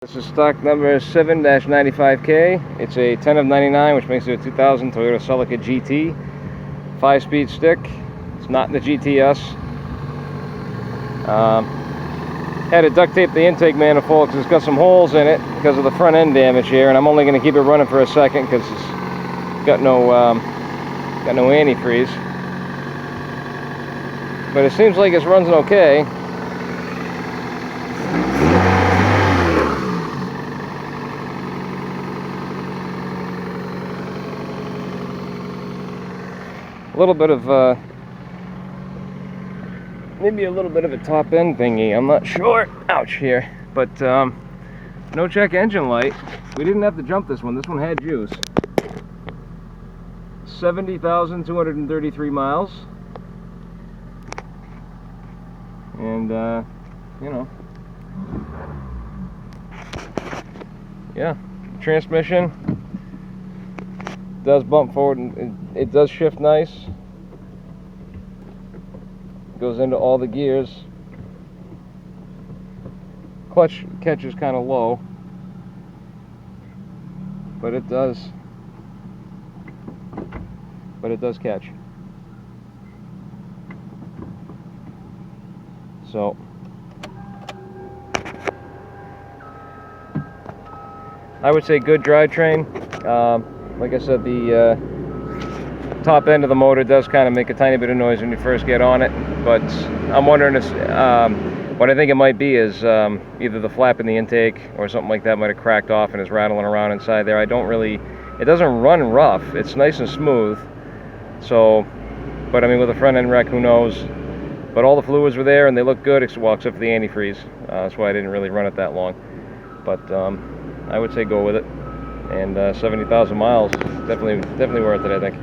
This is stock number 7-95K. It's a 10 of 99, which makes it a 2000 Toyota Celica GT. 5-speed stick. It's not in the GTS. Had to duct tape the intake manifold because it's got some holes in it because of the front end damage here, and I'm only going to keep it running for a second because it's got no antifreeze. But it seems like it's running okay. A little bit of maybe a little bit of a top end thingy, I'm not sure. Ouch here. But no check engine light. We didn't have to jump this one. This one had juice. 70,233 miles. And you know, yeah, transmission does bump forward, and it does shift nice. Goes into all the gears. Clutch catches kind of low, but it does catch. So I would say good drivetrain. Like I said, the top end of the motor does kind of make a tiny bit of noise when you first get on it, but I'm wondering if what I think it might be is either the flap in the intake or something like that might have cracked off and is rattling around inside there. It doesn't run rough. It's nice and smooth. So, but I mean, with a front end wreck, who knows? But all the fluids were there and they look good, except for the antifreeze. That's why I didn't really run it that long. But I would say go with it. And 70,000 miles, definitely worth it, I think.